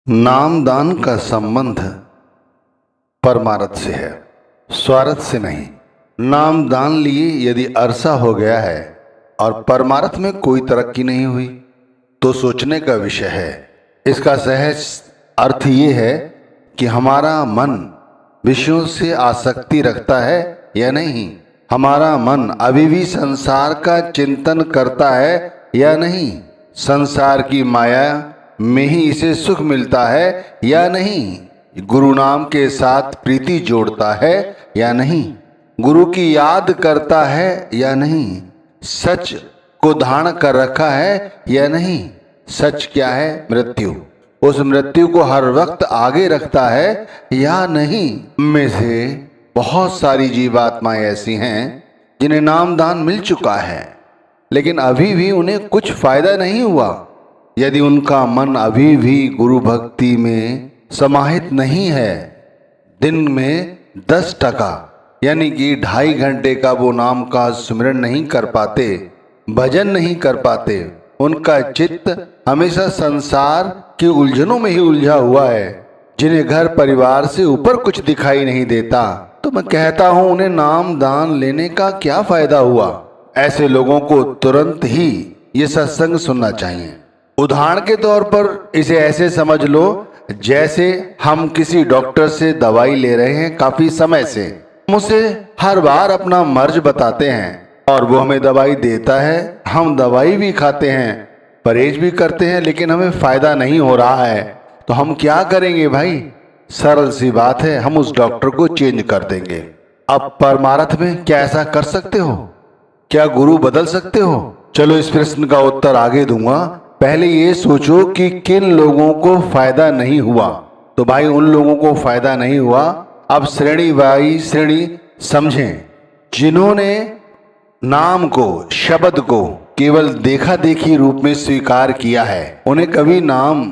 नामदान का संबंध परमार्थ से है, स्वार्थ से नहीं। नामदान लिए यदि अरसा हो गया है और परमार्थ में कोई तरक्की नहीं हुई तो सोचने का विषय है। इसका सहज अर्थ ये है कि हमारा मन विषयों से आसक्ति रखता है या नहीं, हमारा मन अभी भी संसार का चिंतन करता है या नहीं, संसार की माया में ही इसे सुख मिलता है या नहीं, गुरु नाम के साथ प्रीति जोड़ता है या नहीं, गुरु की याद करता है या नहीं, सच को धारण कर रखा है या नहीं। सच क्या है? मृत्यु। उस मृत्यु को हर वक्त आगे रखता है या नहीं। में से बहुत सारी जीवात्माएं ऐसी हैं जिन्हें नामदान मिल चुका है लेकिन अभी भी उन्हें कुछ फायदा नहीं हुआ। यदि उनका मन अभी भी गुरु भक्ति में समाहित नहीं है, दिन में 10% यानी कि 2.5 घंटे का वो नाम का सुमिरन नहीं कर पाते, भजन नहीं कर पाते, उनका चित्त हमेशा संसार की उलझनों में ही उलझा हुआ है, जिन्हें घर परिवार से ऊपर कुछ दिखाई नहीं देता, तो मैं कहता हूं उन्हें नाम दान लेने का क्या फायदा हुआ। ऐसे लोगों को तुरंत ही ये सत्संग सुनना चाहिए। उदाहरण के तौर पर इसे ऐसे समझ लो जैसे हम किसी डॉक्टर से दवाई ले रहे हैं। काफी समय से हम उसे हर बार अपना मर्ज बताते हैं और वो हमें दवाई देता है, हम दवाई भी खाते हैं, परहेज भी करते हैं, लेकिन हमें फायदा नहीं हो रहा है। तो हम क्या करेंगे भाई? सरल सी बात है, हम उस डॉक्टर को चेंज कर देंगे। अब परमार्थ में क्या ऐसा कर सकते हो? क्या गुरु बदल सकते हो? चलो इस प्रश्न का उत्तर आगे दूंगा। पहले ये सोचो कि किन लोगों को फायदा नहीं हुआ। तो भाई उन लोगों को फायदा नहीं हुआ, अब श्रेणी बाई श्रेणी समझें। जिन्होंने नाम को, शब्द को केवल देखा देखी रूप में स्वीकार किया है, उन्हें कभी नाम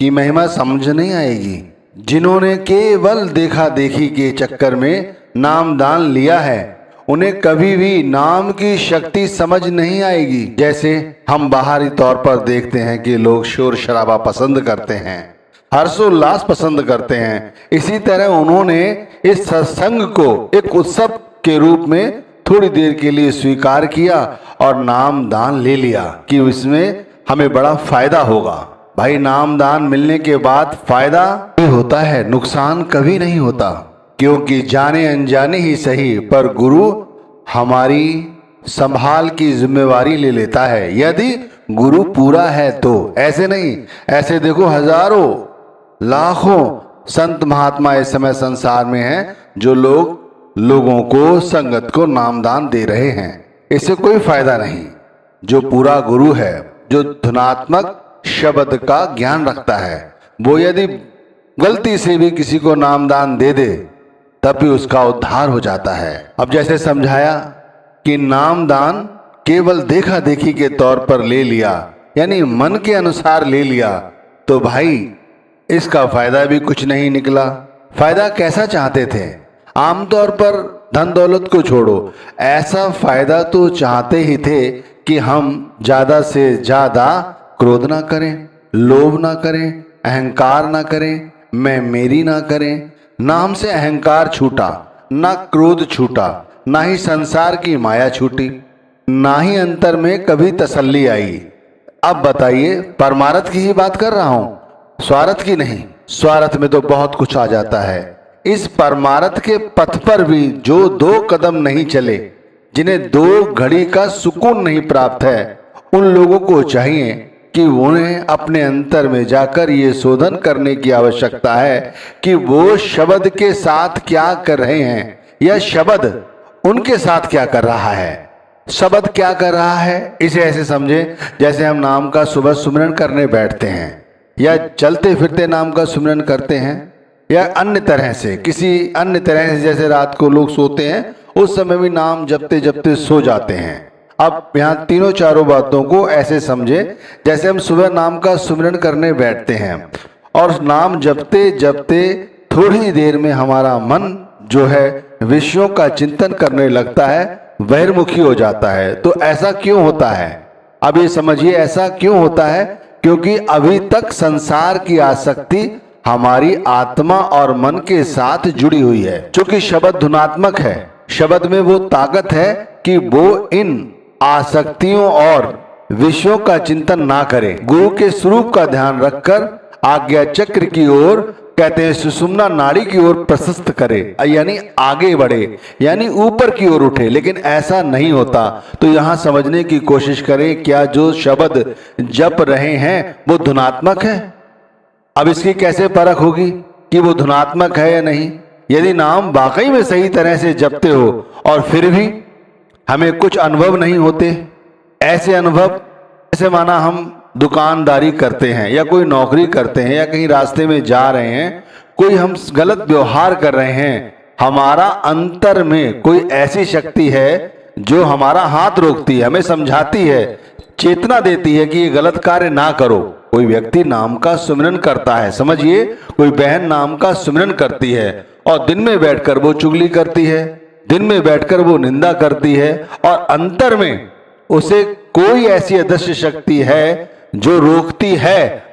की महिमा समझ नहीं आएगी। जिन्होंने केवल देखा देखी के चक्कर में नाम दान लिया है, उन्हें कभी भी नाम की शक्ति समझ नहीं आएगी। जैसे हम बाहरी तौर पर देखते हैं कि लोग शोर शराबा पसंद करते हैं, हर्षोल्लास पसंद करते हैं, इसी तरह उन्होंने इस सत्संग को एक उत्सव के रूप में थोड़ी देर के लिए स्वीकार किया और नाम दान ले लिया कि इसमें हमें बड़ा फायदा होगा। भाई नाम दान मिलने के बाद फायदा भी होता है, नुकसान कभी नहीं होता, क्योंकि जाने अनजाने ही सही पर गुरु हमारी संभाल की जिम्मेवारी ले लेता है। यदि गुरु पूरा है तो, ऐसे नहीं। ऐसे देखो हजारों लाखों संत महात्मा इस समय संसार में हैं जो लोगों को, संगत को नामदान दे रहे हैं। इससे कोई फायदा नहीं। जो पूरा गुरु है, जो धुनात्मक शब्द का ज्ञान रखता है, वो यदि गलती से भी किसी को नामदान दे दे तब भी उसका उद्धार हो जाता है। अब जैसे समझाया कि नामदान केवल देखा देखी के तौर पर ले लिया, यानी मन के अनुसार ले लिया, तो भाई इसका फायदा भी कुछ नहीं निकला। फायदा कैसा चाहते थे? आमतौर पर धन दौलत को छोड़ो, ऐसा फायदा तो चाहते ही थे कि हम ज्यादा से ज्यादा क्रोध ना करें, लोभ ना करें, अहंकार ना करें, मैं मेरी ना करें। नाम से अहंकार छूटा, ना क्रोध छूटा, ना ही संसार की माया छूटी, ना ही अंतर में कभी तसल्ली आई। अब बताइए, परमार्थ की ही बात कर रहा हूं, स्वार्थ की नहीं। स्वार्थ में तो बहुत कुछ आ जाता है। इस परमार्थ के पथ पर भी जो 2 कदम नहीं चले, जिन्हें 2 घड़ी का सुकून नहीं प्राप्त है, उन लोगों को चाहिए कि उन्हें अपने अंतर में जाकर ये शोधन करने की आवश्यकता है कि वो शब्द के साथ क्या कर रहे हैं या शब्द उनके साथ क्या कर रहा है। शब्द क्या कर रहा है, इसे ऐसे समझें जैसे हम नाम का सुबह सुमिरन करने बैठते हैं या चलते फिरते नाम का सुमिरन करते हैं, या अन्य तरह से, किसी अन्य तरह से, जैसे रात को लोग सोते हैं उस समय भी नाम जपते जपते सो जाते हैं। अब यहाँ तीनों चारों बातों को ऐसे समझे जैसे हम सुबह नाम का सुमिरन करने बैठते हैं और नाम जपते जपते थोड़ी देर में हमारा मन जो है विषयों का चिंतन करने लगता है, बहिर्मुखी हो जाता है। तो ऐसा क्यों होता है? अब ये समझिए ऐसा क्यों होता है क्योंकि अभी तक संसार की आसक्ति हमारी आत्मा और मन के साथ जुड़ी हुई है। क्योंकि शब्द धुनात्मक है, शब्द में वो ताकत है कि वो इन आसक्तियों और विषयों का चिंतन ना करे। गुरु के स्वरूप का ध्यान रखकर आज्ञा चक्र की ओर, कहते हैं सुषुम्ना नाड़ी की ओर प्रशस्त करे, यानी आगे बढ़े, यानी ऊपर की ओर उठे। लेकिन ऐसा नहीं होता। तो यहां समझने की कोशिश करें, क्या जो शब्द जप रहे हैं वो धुनात्मक है? अब इसकी कैसे परख होगी कि वो धुनात्मक है या नहीं? यदि नाम वाकई में सही तरह से जपते हो और फिर भी हमें कुछ अनुभव नहीं होते, ऐसे अनुभव ऐसे माना हम दुकानदारी करते हैं या कोई नौकरी करते हैं या कहीं रास्ते में जा रहे हैं, कोई हम गलत व्यवहार कर रहे हैं, हमारा अंतर में कोई ऐसी शक्ति है जो हमारा हाथ रोकती है, हमें समझाती है, चेतना देती है कि ये गलत कार्य ना करो। कोई व्यक्ति नाम का सुमिरन करता है, समझिए कोई बहन नाम का सुमिरन करती है और दिन में बैठकर वो चुगली करती है, दिन में बैठकर वो निंदा करती है, और अंतर में उसे कोई ऐसी अदृश्य शक्ति है जो रोकती है।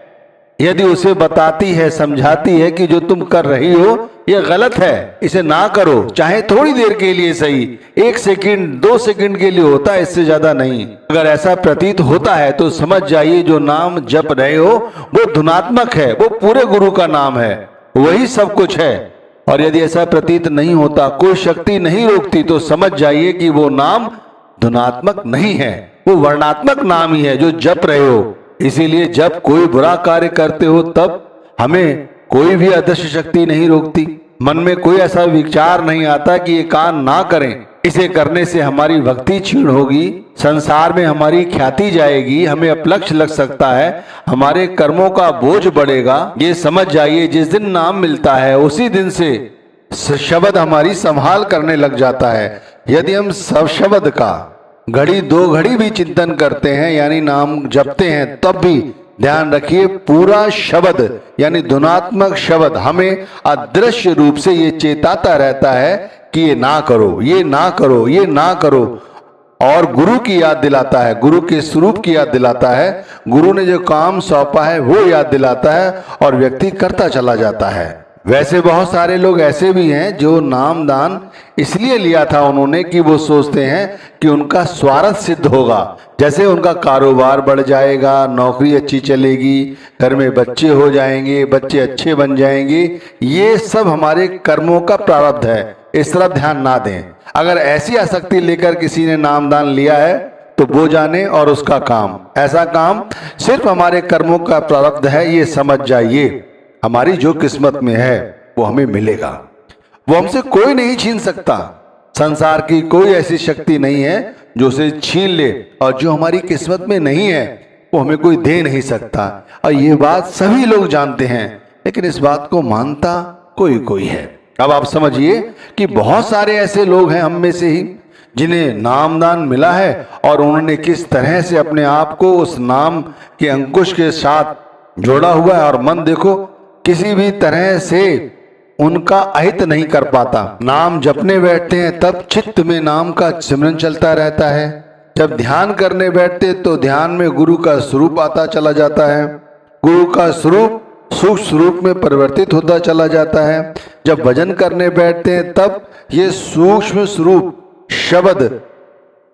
यदि उसे बताती है, समझाती है कि जो तुम कर रही हो ये गलत है, इसे ना करो, चाहे थोड़ी देर के लिए सही, 1 सेकंड 2 सेकंड के लिए होता है, इससे ज्यादा नहीं। अगर ऐसा प्रतीत होता है तो समझ जाइए जो नाम जप रहे हो वो धुनात्मक है, वो पूरे गुरु का नाम है, वही सब कुछ है। और यदि ऐसा प्रतीत नहीं होता, कोई शक्ति नहीं रोकती, तो समझ जाइए कि वो नाम धुनात्मक नहीं है, वो वर्णात्मक नाम ही है जो जप रहे हो। इसीलिए जब कोई बुरा कार्य करते हो तब हमें कोई भी अदृश्य शक्ति नहीं रोकती, मन में कोई ऐसा विचार नहीं आता कि ये काम ना करें, इसे करने से हमारी भक्ति क्षीण होगी, संसार में हमारी ख्याति जाएगी, हमें अपलक्ष्य लग सकता है, हमारे कर्मों का बोझ बढ़ेगा। ये समझ जाइए जिस दिन नाम मिलता है उसी दिन से शब्द हमारी संभाल करने लग जाता है। यदि हम सब शब्द का घड़ी 2 घड़ी भी चिंतन करते हैं, यानी नाम जपते हैं, तब भी ध्यान रखिए पूरा शब्द यानी धुनात्मक शब्द हमें अदृश्य रूप से ये चेताता रहता है कि ये ना करो, ये ना करो, ये ना करो, और गुरु की याद दिलाता है, गुरु के स्वरूप की याद दिलाता है, गुरु ने जो काम सौंपा है वो याद दिलाता है, और व्यक्ति करता चला जाता है। वैसे बहुत सारे लोग ऐसे भी हैं जो नामदान इसलिए लिया था उन्होंने कि वो सोचते हैं कि उनका स्वार्थ सिद्ध होगा, जैसे उनका कारोबार बढ़ जाएगा, नौकरी अच्छी चलेगी, घर में बच्चे हो जाएंगे, बच्चे अच्छे बन जाएंगे। ये सब हमारे कर्मों का प्रारब्ध है, इस तरफ ध्यान ना दें। अगर ऐसी आसक्ति लेकर किसी ने नामदान लिया है तो वो जाने और उसका काम, ऐसा काम सिर्फ हमारे कर्मों का प्रारब्ध है, ये समझ जाइए। हमारी जो किस्मत में है वो हमें मिलेगा, वो हमसे कोई नहीं छीन सकता। संसार की कोई ऐसी शक्ति नहीं है जो उसे छीन ले, और जो हमारी किस्मत में नहीं है वो हमें कोई दे नहीं सकता। और ये बात सभी लोग जानते हैं, लेकिन इस बात को मानता कोई कोई है। अब आप समझिए कि बहुत सारे ऐसे लोग हैं हम में से ही जिन्हें नामदान मिला है, और उन्होंने किस तरह से अपने आप को उस नाम के अंकुश के साथ जोड़ा हुआ है, और मन देखो किसी भी तरह से उनका अहित नहीं कर पाता। नाम जपने बैठते हैं तब चित्त में नाम का सिमरन चलता रहता है, जब ध्यान करने बैठते तो ध्यान में गुरु का स्वरूप आता चला जाता है, गुरु का स्वरूप सूक्ष्म स्वरूप में परिवर्तित होता चला जाता है। जब भजन करने बैठते हैं तब ये सूक्ष्म स्वरूप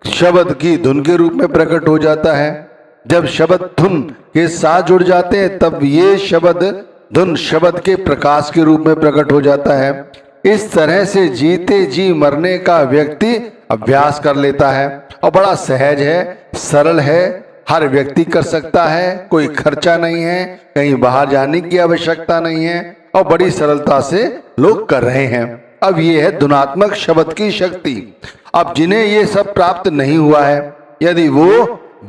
शब्द की धुन के रूप में प्रकट हो जाता है। जब शब्द धुन के साथ जुड़ जाते हैं तब ये शब्द धुन शब्द के प्रकाश के रूप में प्रकट हो जाता है। इस तरह से जीते जी मरने का व्यक्ति अभ्यास कर लेता है, और बड़ा सहज है, सरल है, हर व्यक्ति कर सकता है, कोई खर्चा नहीं है, कहीं बाहर जाने की आवश्यकता नहीं है, और बड़ी सरलता से लोग कर रहे हैं। अब ये है धुनात्मक शब्द की शक्ति। अब जिन्हें ये सब प्राप्त नहीं हुआ है, यदि वो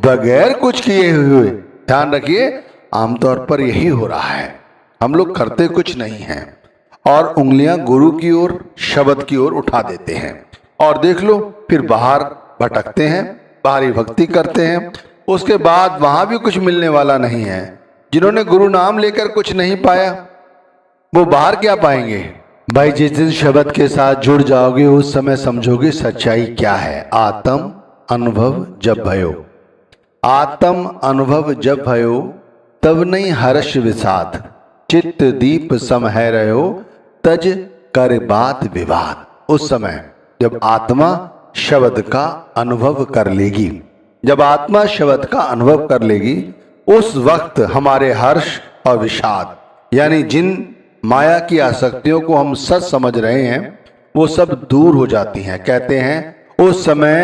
बगैर कुछ किए हुए, ध्यान रखिए आमतौर पर यही हो रहा है, हम लोग करते कुछ नहीं हैं और उंगलियां गुरु की ओर, शब्द की ओर उठा देते हैं, और देख लो फिर बाहर भटकते हैं, बाहरी भक्ति करते हैं, उसके बाद वहां भी कुछ मिलने वाला नहीं है। जिन्होंने गुरु नाम लेकर कुछ नहीं पाया वो बाहर क्या पाएंगे? भाई जिस दिन शब्द के साथ जुड़ जाओगे उस समय समझोगे सच्चाई क्या है। आत्म अनुभव जब भयो, आत्म अनुभव जब भयो तब नहीं हर्ष विषाद, चित्त दीप समहै रहो, तज कर बात विवाद। उस समय जब आत्मा शब्द का अनुभव कर लेगी, जब आत्मा शब्द का अनुभव कर लेगी, उस वक्त हमारे हर्ष और विषाद, यानी जिन माया की आसक्तियों को हम सच समझ रहे हैं, वो सब दूर हो जाती हैं। कहते हैं उस समय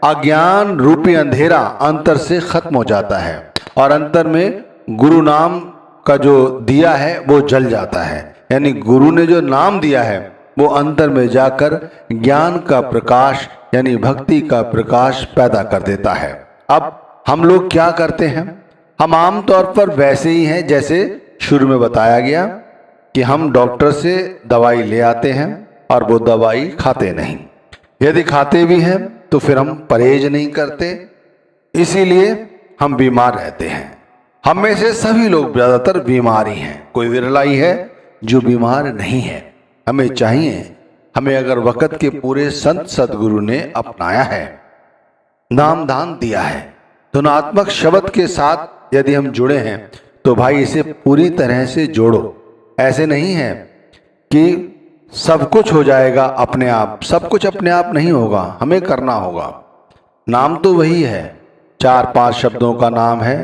अज्ञान रूपी अंधेरा अंतर से खत्म हो जाता है और अंतर में गुरु नाम का जो दिया है वो जल जाता है। यानी गुरु ने जो नाम दिया है वो अंतर में जाकर ज्ञान का प्रकाश यानी भक्ति का प्रकाश पैदा कर देता है। अब हम लोग क्या करते हैं? हम आमतौर पर वैसे ही हैं जैसे शुरू में बताया गया कि हम डॉक्टर से दवाई ले आते हैं और वो दवाई खाते नहीं। यदि खाते भी हैं तो फिर हम परहेज नहीं करते, इसीलिए हम बीमार रहते हैं। हम में से सभी लोग ज़्यादातर बीमार ही हैं, कोई विरला ही है जो बीमार नहीं है। हमें चाहिए, हमें अगर वक़्त के पूरे संत सदगुरु ने अपनाया है, नाम दान दिया है, धुनात्मक शब्द के साथ यदि हम जुड़े हैं तो भाई इसे पूरी तरह से जोड़ो। ऐसे नहीं है कि सब कुछ हो जाएगा अपने आप, सब कुछ अपने आप नहीं होगा, हमें करना होगा। नाम तो वही है, 4-5 शब्दों का नाम है,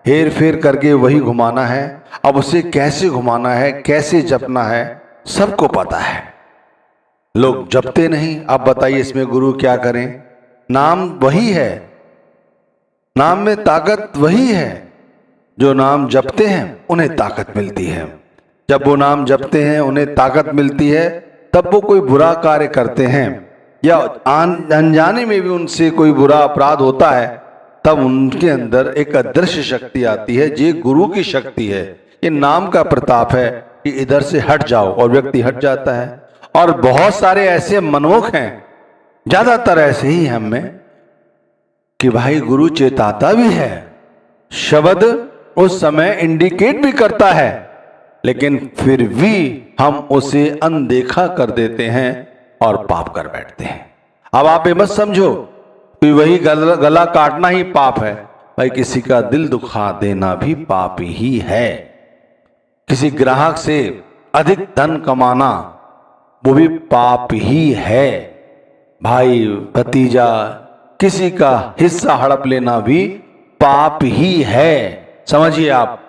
हेर फेर करके वही घुमाना है। अब उसे कैसे घुमाना है, कैसे जपना है, सबको पता है, लोग जपते नहीं। अब बताइए इसमें गुरु क्या करें? नाम वही है, नाम में ताकत वही है। जो नाम जपते हैं उन्हें ताकत मिलती है। जब वो नाम जपते हैं उन्हें ताकत मिलती है, तब वो कोई बुरा कार्य करते हैं या अनजाने में भी उनसे कोई बुरा अपराध होता है, तब उनके अंदर एक अदृश्य शक्ति आती है। ये गुरु की शक्ति है, ये नाम का प्रताप है कि इधर से हट जाओ, और व्यक्ति हट जाता है। और बहुत सारे ऐसे मनोख हैं, ज्यादातर ऐसे ही हम में, कि भाई गुरु चेताता भी है, शब्द उस समय इंडिकेट भी करता है, लेकिन फिर भी हम उसे अनदेखा कर देते हैं और पाप कर बैठते हैं। अब आप ये मत समझो कि वही गला काटना ही पाप है। भाई किसी का दिल दुखा देना भी पाप ही है। किसी ग्राहक से अधिक धन कमाना वो भी पाप ही है। भाई भतीजा किसी का हिस्सा हड़प लेना भी पाप ही है। समझिए आप,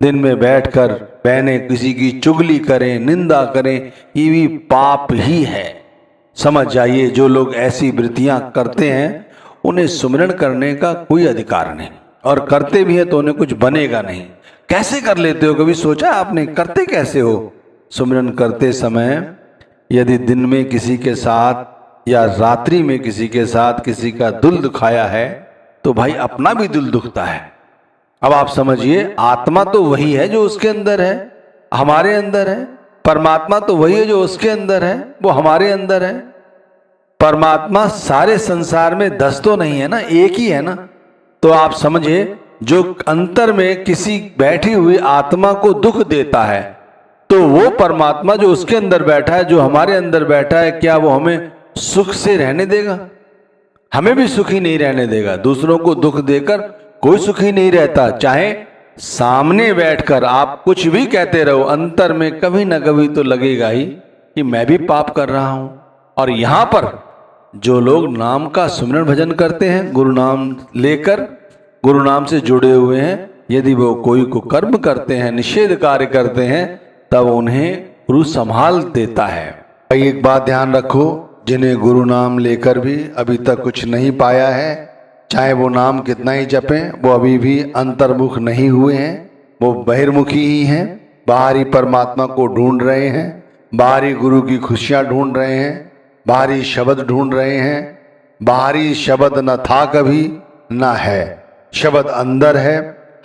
दिन में बैठकर बहनें किसी की चुगली करें, निंदा करें, ये भी पाप ही है। समझ जाइए, जो लोग ऐसी वृत्तियां करते हैं उन्हें सुमिरन करने का कोई अधिकार नहीं, और करते भी है तो उन्हें कुछ बनेगा नहीं। कैसे कर लेते हो, कभी सोचा आपने? करते कैसे हो? सुमिरन करते समय यदि दिन में किसी के साथ या रात्रि में किसी के साथ किसी का दिल दुखाया है तो भाई अपना भी दिल दुखता है। अब आप समझिए, आत्मा तो वही है जो उसके अंदर है, हमारे अंदर है। परमात्मा तो वही है जो उसके अंदर है, वो हमारे अंदर है। परमात्मा सारे संसार में 10 तो नहीं है ना, एक ही है ना। तो आप समझिए, जो अंतर में किसी बैठी हुई आत्मा को दुख देता है, तो वो परमात्मा जो उसके अंदर बैठा है, जो हमारे अंदर बैठा है, क्या वो हमें सुख से रहने देगा? हमें भी सुखी नहीं रहने देगा। दूसरों को दुख देकर कोई सुखी नहीं रहता। चाहे सामने बैठकर आप कुछ भी कहते रहो, अंतर में कभी ना कभी तो लगेगा ही कि मैं भी पाप कर रहा हूं। और यहां पर जो लोग नाम का सुमिरन भजन करते हैं, गुरु नाम लेकर, गुरु नाम से जुड़े हुए हैं, यदि वो कोई को कर्म करते हैं, निषेध कार्य करते हैं, तब उन्हें गुरु संभाल देता है। एक बात ध्यान रखो, जिन्हें गुरु नाम लेकर भी अभी तक कुछ नहीं पाया है, चाहे वो नाम कितना ही जपें, वो अभी भी अंतर्मुख नहीं हुए हैं, वो बहिर्मुखी ही हैं। बाहरी परमात्मा को ढूंढ रहे हैं, बाहरी गुरु की खुशियां ढूंढ रहे हैं, बाहरी शब्द ढूंढ रहे हैं। बाहरी शब्द न था कभी, न है। शब्द अंदर है,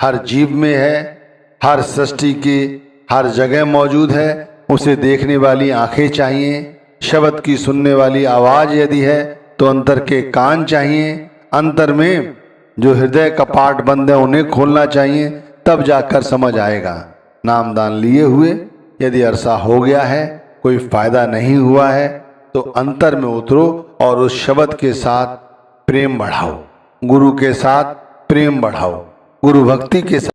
हर जीव में है, हर सृष्टि की हर जगह मौजूद है। उसे देखने वाली आंखें चाहिए, शब्द की सुनने वाली आवाज यदि है तो अंतर के कान चाहिए। अंतर में जो हृदय कपाट बंद है उन्हें खोलना चाहिए, तब जाकर समझ आएगा। नाम दान लिए हुए यदि अरसा हो गया है, कोई फायदा नहीं हुआ है, तो अंतर में उतरो और उस शब्द के साथ प्रेम बढ़ाओ, गुरु के साथ प्रेम बढ़ाओ, गुरु भक्ति के साथ